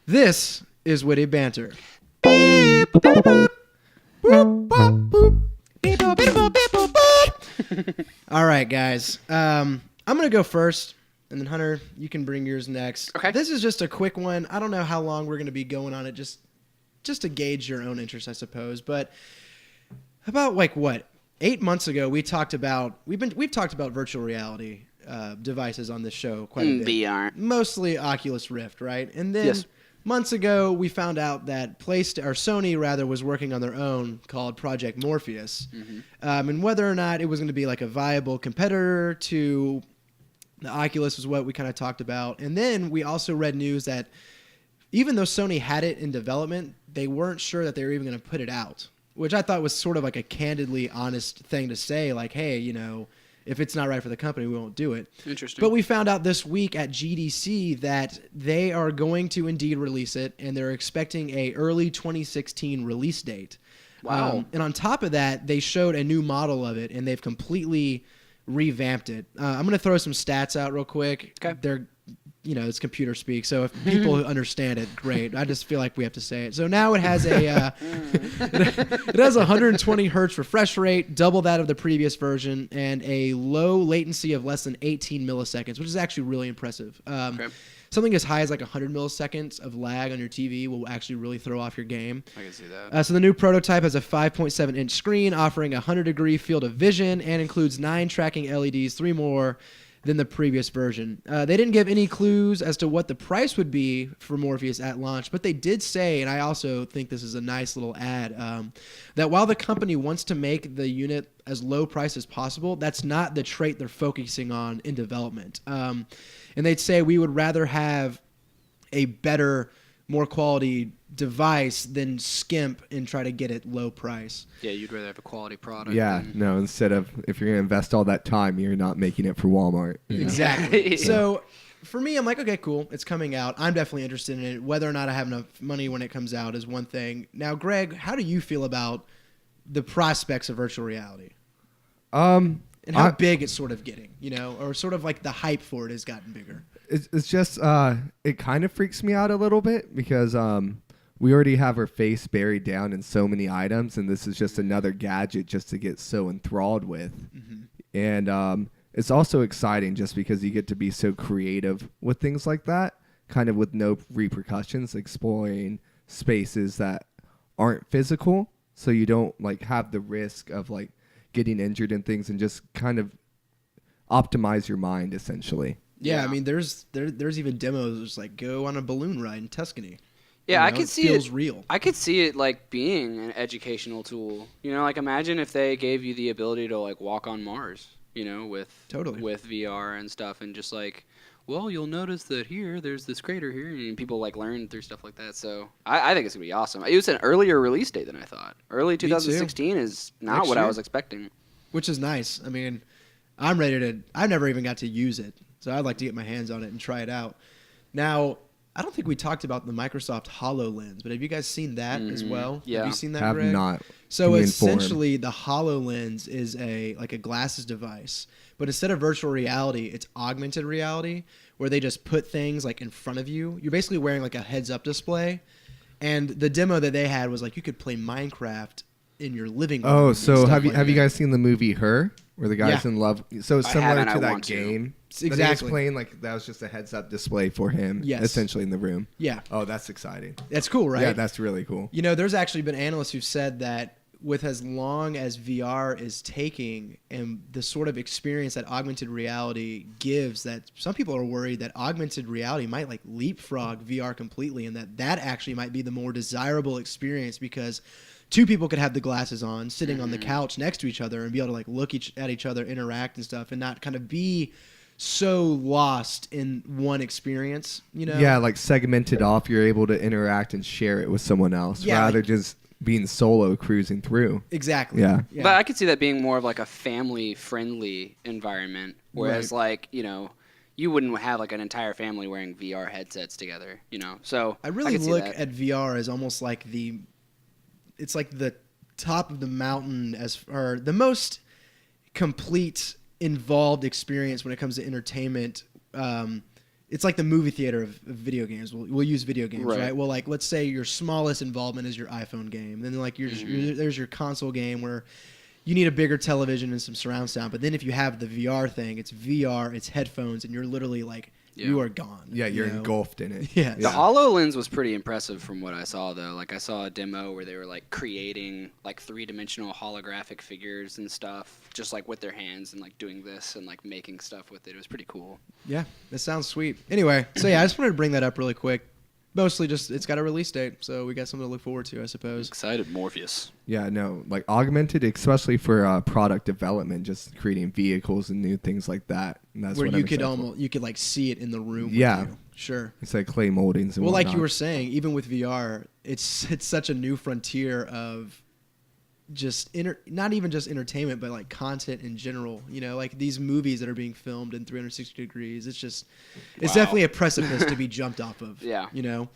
This is Witty Banter. All right, guys. I'm going to go first, and then Hunter, you can bring yours next. Okay. This is just a quick one. I don't know how long we're going to be going on it, just to gauge your own interest, I suppose. But about 8 months ago, we've talked about virtual reality devices on this show quite a bit. VR. Mostly Oculus Rift, right? And then Yes. months ago, we found out that Sony was working on their own called Project Morpheus, and whether or not it was going to be like a viable competitor to the Oculus was what we kind of talked about. And then we also read news that even though Sony had it in development, they weren't sure that they were even going to put it out, which I thought was sort of like a candidly honest thing to say, like, hey, if it's not right for the company, we won't do it. Interesting. But we found out this week at GDC that they are going to indeed release it, and they're expecting a early 2016 release date. Wow. And on top of that, they showed a new model of it, and they've completely revamped it. I'm going to throw some stats out real quick. Okay. They're, it's computer speak, so if people understand it, great. I just feel like we have to say it. So now it has it has 120 hertz refresh rate, double that of the previous version, and a low latency of less than 18 milliseconds, which is actually really impressive. Okay. Something as high as like 100 milliseconds of lag on your TV will actually really throw off your game. I can see that. So the new prototype has a 5.7-inch screen offering a 100-degree field of vision and includes 9 tracking LEDs, 3 more than the previous version. They didn't give any clues as to what the price would be for Morpheus at launch, but they did say, and I also think this is a nice little ad, that while the company wants to make the unit as low price as possible, that's not the trait they're focusing on in development. And they'd say we would rather have a better, more quality device than skimp and try to get it low price. Yeah, you'd rather have a quality product. Yeah, no, instead of, if you're going to invest all that time, you're not making it for Walmart. Exactly. Yeah. So for me, I'm like, okay, cool. It's coming out. I'm definitely interested in it. Whether or not I have enough money when it comes out is one thing. Now, Greg, how do you feel about the prospects of virtual reality? And how big it's sort of getting, or sort of like the hype for it has gotten bigger. It's just, it kind of freaks me out a little bit because we already have our face buried down in so many items, and this is just another gadget just to get so enthralled with. Mm-hmm. And it's also exciting just because you get to be so creative with things like that, kind of with no repercussions, exploring spaces that aren't physical, so you don't have the risk of getting injured and things, and just kind of optimize your mind essentially. Yeah, I mean, there's even demos like go on a balloon ride in Tuscany. Yeah, I could see it. Feels real. I could see it being an educational tool. Imagine if they gave you the ability to walk on Mars. With VR and stuff, and just you'll notice that there's this crater here, and people learn through stuff like that. So I think it's gonna be awesome. It was an earlier release date than I thought. Early 2016 is not what I was expecting. Which is nice. I mean, I'm ready to. I've never even got to use it, so I'd like to get my hands on it and try it out. Now, I don't think we talked about the Microsoft HoloLens, but have you guys seen that as well? Yeah. Have you seen that, Have Greg? not. So essentially, the HoloLens is a glasses device, but instead of virtual reality, it's augmented reality, where they just put things in front of you. You're basically wearing a heads-up display, and the demo that they had was you could play Minecraft in your living room. Oh, so have you that. guys seen the movie Her, where the guy's in love? So it's similar haven't, to I that want to. game. Exactly. That he was playing, that was just a heads-up display for him, Yes. essentially in the room. Yeah. Oh, that's exciting. That's cool, right? Yeah, that's really cool. There's actually been analysts who've said that with as long as VR is taking and the sort of experience that augmented reality gives, that some people are worried that augmented reality might leapfrog VR completely, and that actually might be the more desirable experience because two people could have the glasses on, sitting on the couch next to each other, and be able to look at each other, interact and stuff, and not kind of be so lost in one experience, Yeah, segmented off, you're able to interact and share it with someone else rather just being solo cruising through. Exactly. Yeah. But I could see that being more of a family-friendly environment, whereas you wouldn't have an entire family wearing VR headsets together, So I really could see look that. at VR as almost it's the top of the mountain or the most complete involved experience when it comes to entertainment it's like the movie theater of video games. We'll use video games, right? Well, like let's say your smallest involvement is your iPhone game. Then like there's your console game where you need a bigger television and some surround sound. But then if you have the VR thing, it's VR, it's headphones, and you're literally like you are gone. Yeah, you're engulfed in it. Yeah. The HoloLens was pretty impressive from what I saw, though. Like, I saw a demo where they were, like, creating, like, three-dimensional holographic figures and stuff, just, like, with their hands and, like, doing this and, like, making stuff with it. It was pretty cool. Yeah, that sounds sweet. Anyway, so, yeah, I just wanted to bring that up really quick. Mostly just, it's got a release date, so we got something to look forward to, I suppose. Excited, Morpheus. Yeah, no, like augmented, especially for product development, just creating vehicles and new things like that. And that's where what you could like see it in the room. Yeah, with you. Sure. It's like clay moldings and well, whatnot. like you were saying, even with VR, it's such a new frontier of just not even just entertainment, but like content in general. You know, like these movies that are being filmed in 360 degrees. It's definitely a precipice to be jumped off of. Yeah. You know.